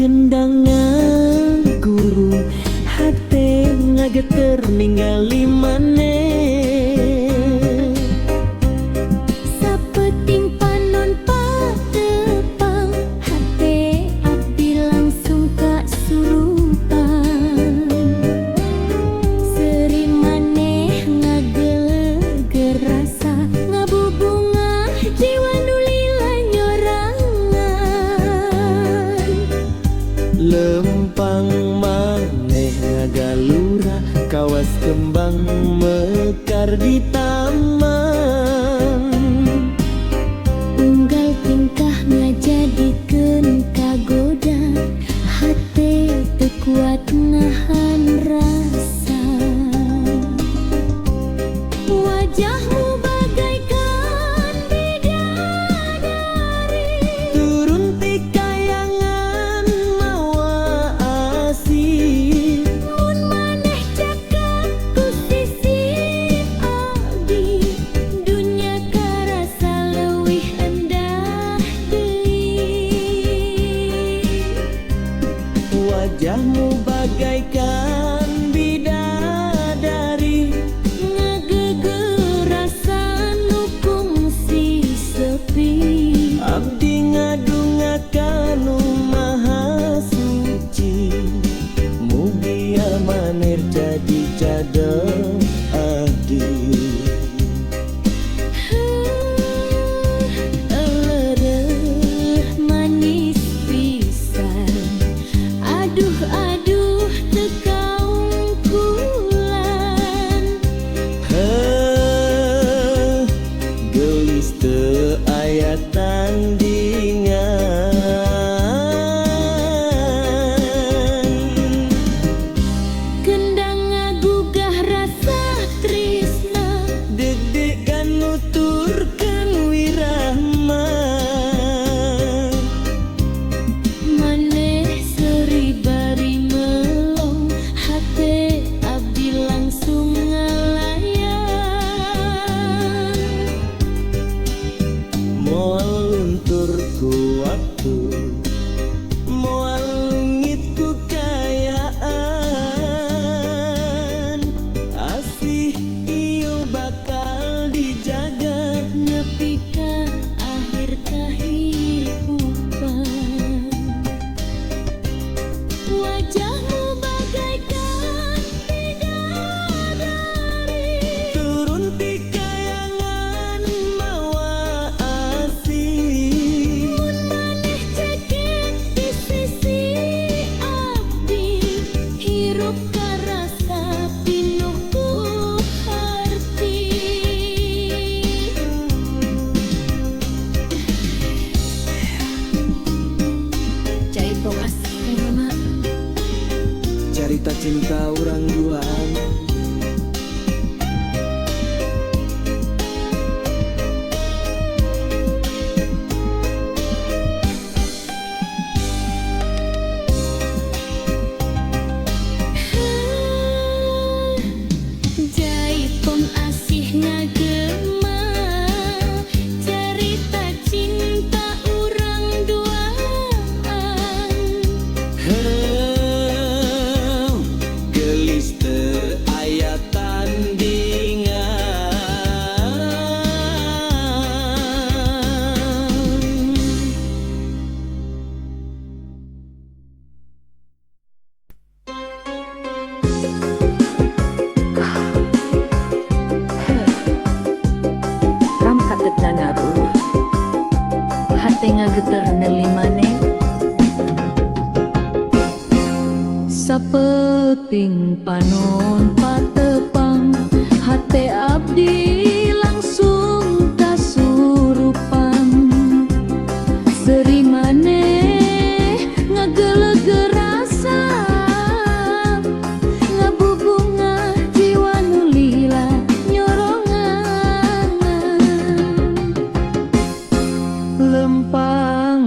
Kendangan guru hati ngageter ningali maneh. Sapeting panon patepang hati abdi langsung kasurupan. Seri maneh ngageleger rasa ngabubungah jiwa nulila nyorangan. Lempang maneh ngagalura kawas kembang mekar di taman. Unggal tingkah ngajadikeun kagoda hati teu kuat nahan rasa. Wajahmu bagaikan bidadari, Turun ti kayangan mawa asih. mun maneh cakap ku sisi abdi, dunya karasa leuwih endah deui. Wajahmu bagaikan bidadari, Ngageger rasa nu kungsi sepi. abdi ngadungakan nu maha suci. Mugi amanir jadi cadel abdi. Elereuh manis pisan, aduh aduh teu kaungkulan. Heuh, gelis teu aya tandingan. Kendang ngagugah rasa tresna, Deg-degan nuturkeun wirahma. maneh seri bari melong hate abdi langsung ngalayan. Moal luntur ku waktu, moal lungit ku kayaan. Asih ieu bakal dijaga Nepi ka akhir kahirupan. Wajahmu bagaikan bidadari, turun ti kayangan mawa asih. mun maneh cekek di sisi abdi, hirup karasa pinuh ku harti. Cai tongas mama. Carita cinta urang duaan. Jaipong asih ngagema, cerita cinta urang duaan. Heuh, gelis teu aya tandingan. Ram katetna ngaruh hate ngageter neuli maneh. Sapeting panon patepang hate abdi langsung kasurupan. Seri maneh ngageleger rasa ngabubungah jiwa nulila nyorongan. Lempang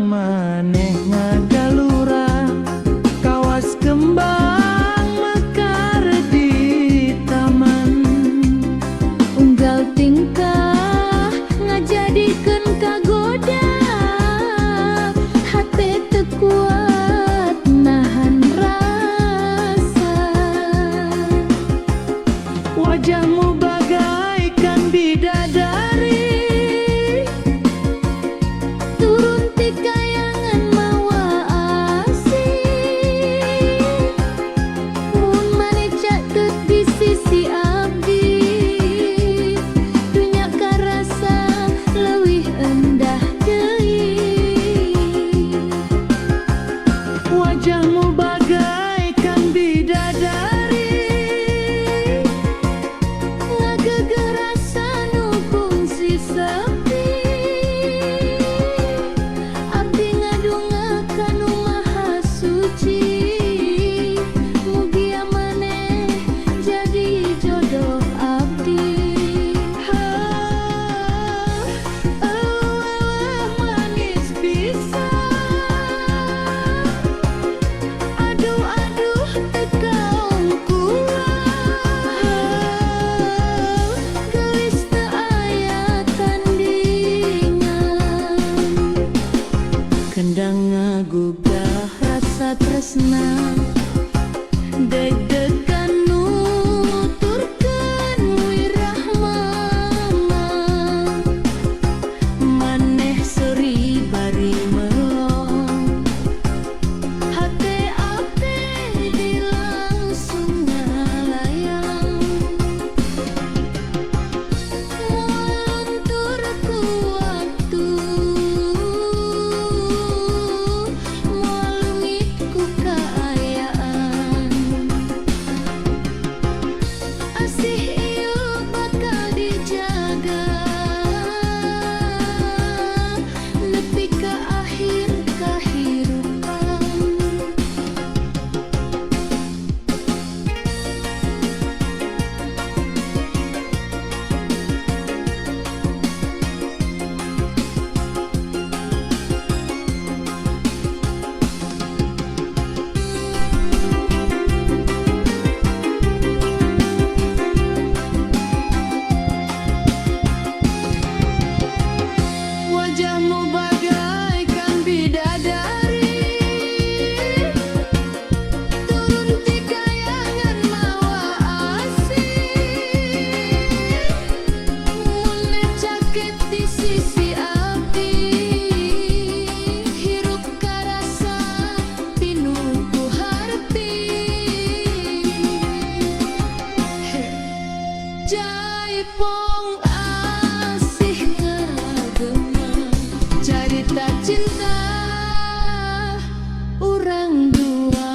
Jaipong asih ngagema carita cinta urang duaan.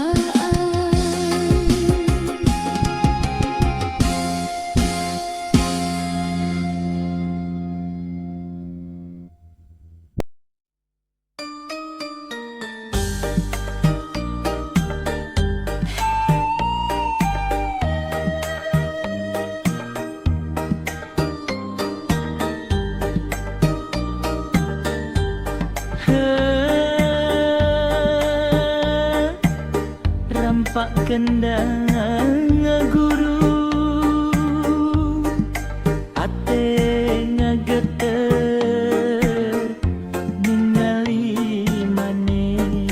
Rampak kendang ngaguru ate ngageter ningali maneh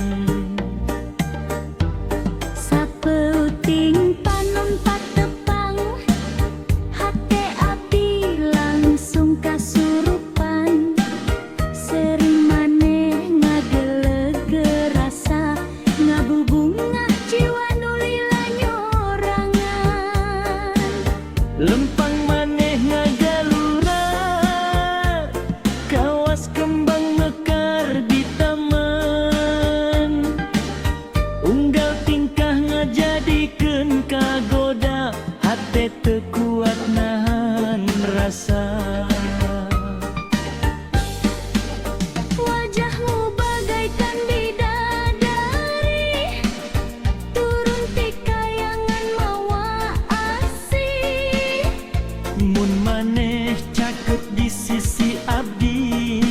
Sapeuting panumpat tepang hate abdi langsung kasurupan sering maneh ngageleg rasa ngabubungah jiwa nulila nyorangan lempang maneh ngagalura kawas kembang mekar di taman unggal tingkah ngajadikeun kagoda hate teu kuat nahan rasa. wajahmu bagaikan bidadari turun ti kayangan mawa asih Mun maneh caket di sisi abdi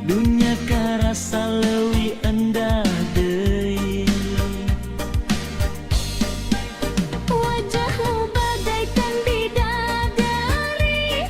dunya karasa leuwih endah deui. wajahmu bagaikan bidadari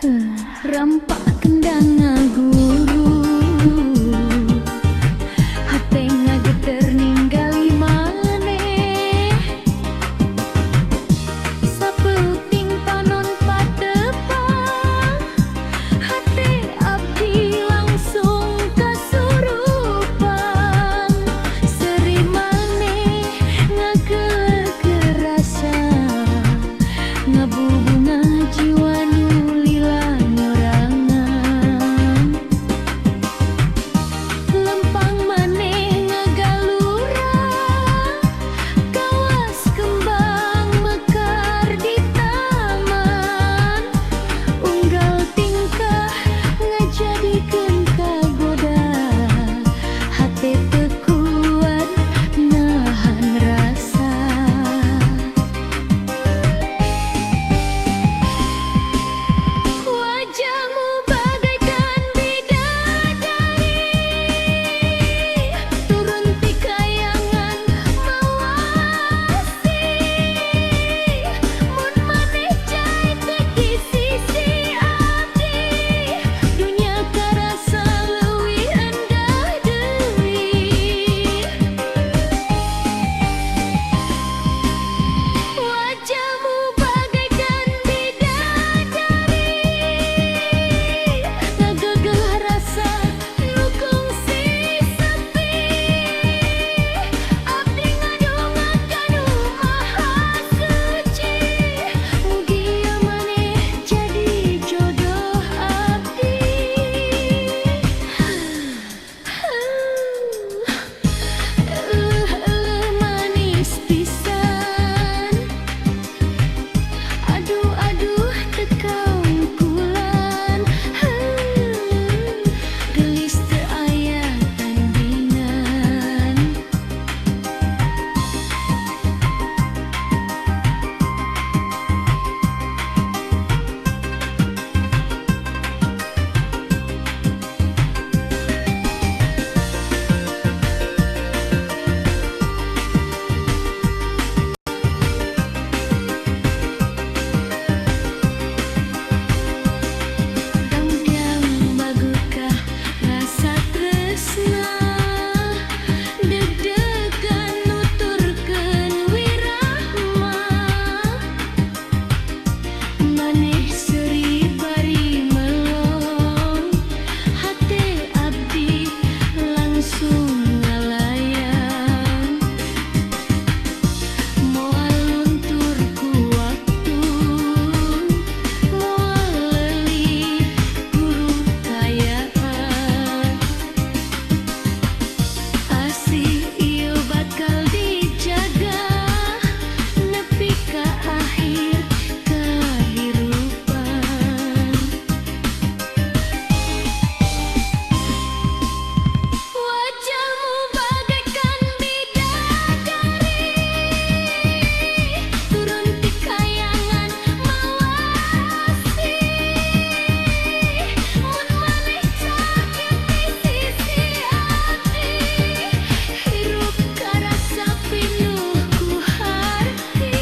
Rampak kendang ngaguru hate ngageter ninggali maneh sapeuting panon patepang hate abdi langsung kasurupan seri maneh ngageger rasa ngabubunga jiwa nu lila nyorangan lempang maneh ngagalura kawas kembang mekar di taman unggal tingkah ngajadikeun kagoda hate teu kuat nahan rasa wajahmu bagaikan bidadari turun ti kayangan mawasi mun maneh cai teu di sisi abdi dunya karasa leuwih endah deui wajahmu bagaikan bidadari ngagegeh rasa nu kongsi sepi abdi ngadongakan maha suci mugia maneh jadi jodoh abdi manis pisan aduh aduh tekau kulan gelis teu aya tandingan Dangdang bagukah rasa tresna deg-degan nuturkeun wirahma maneh seri bari melong hate abdi langsung ngalayang moal luntur ku waktu moal leuwih guru kayaan asih ieu bakal dijaga nepi ka akhir kahirupan wajahmu bagaikan bidadari turun ti kayangan mawasi mun maneh sakit di sisi abdi hirup karasa pinuh ku harti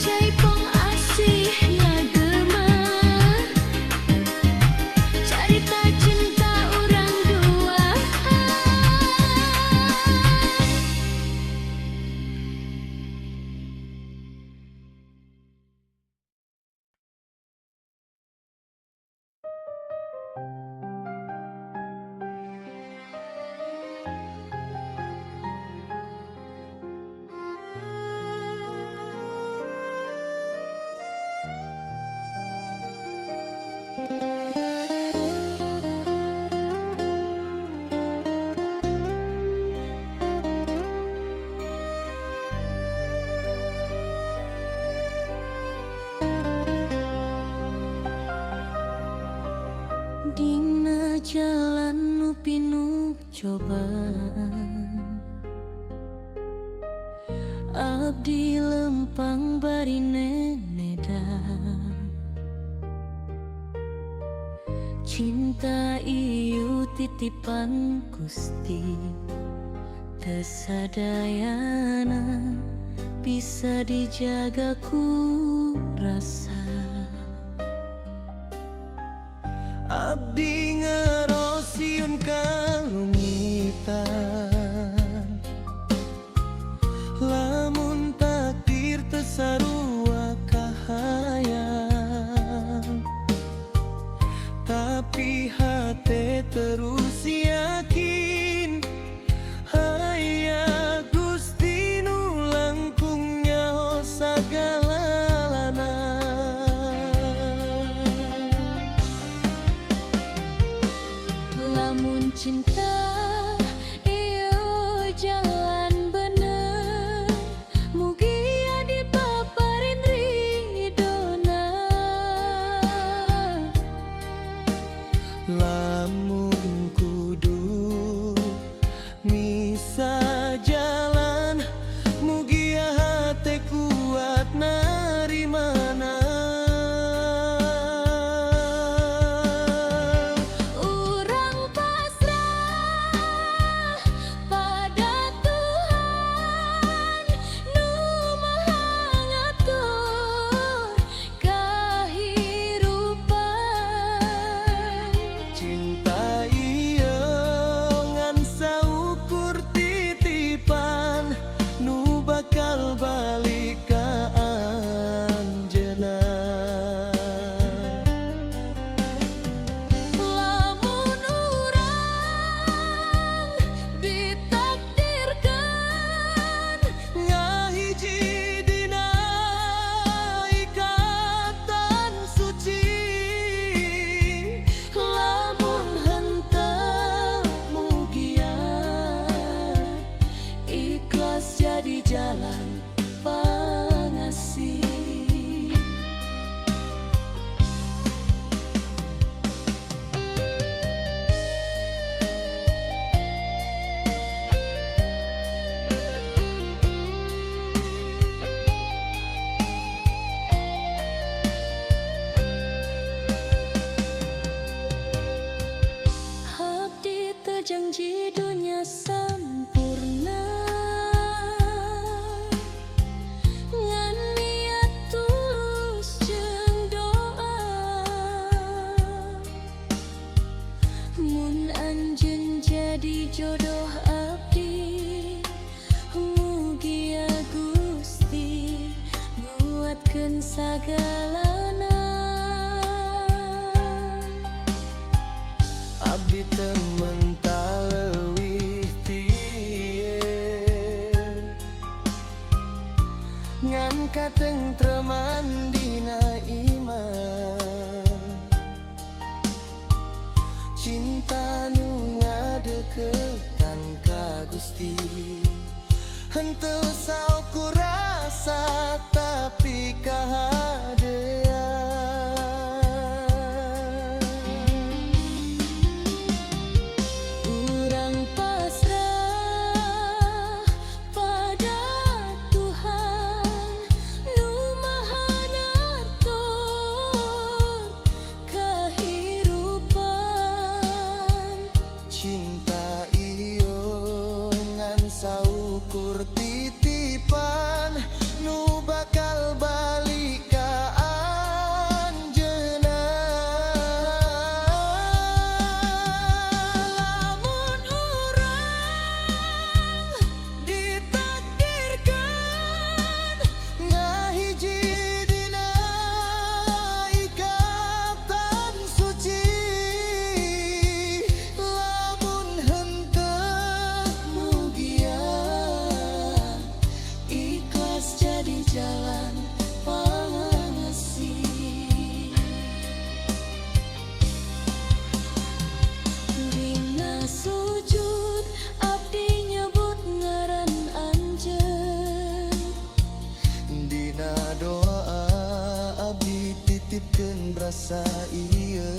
jaipong asih ngagema carita cinta urang duaan dina jalan nu pinuh cobaan abdi lempang bari nenedan cinta ieu titipan Gusti teu sadayana bisa dijaga ku rasa. Abdi ngerosiun kalungitan, lamun takdir tesarua kahayang, tapi hati terus yakin aya Gusti nu langkung nyaho sagalana. Lamun cinta iyo jalan bener, mugi adi paparin ridona. Lamun kudu misa jalan, mugi hati kuat narimana. Urang pasrah pada Tuhan nu maha ngatur kahirupan. Cinta ieu ngan saukur titipan nu bakal balik ka anjeunna. Lamun urang ditakdirkan Ngahiji dina ikatan suci, lamun henteu mugia ikhlas jadi jalan pangasih. Abdi terjanji dunia sampurna, ngan niat tulus jeung doa. Mun anjeun jadi jodoh abdi, mugia Gusti nguatkeun sagalana. abdi teu mental leuwih tieun, ngan katentreman dina iman. Cinta nu ngadeukeutan ka Gusti, henteu saukur rasa tapi kahadean. Urang pasrah pada Tuhan nu maha ngatur kahirupan. Cinta ieu ngan saukur titipan nu bakal balik ka anjeunna. Lamun urang ditakdirkan ngahiji dina ikatan suci, lamun henteu mugia Ikhlas jadi jalan pangasih. Dina sujud abdi nyebut ngaran anjeun, dina doa abdi titipkeun rasa ieu.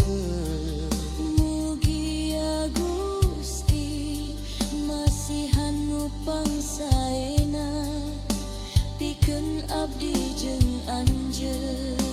mugia Gusti masihan nu pangsaena pikeun abdi jeung anjeun.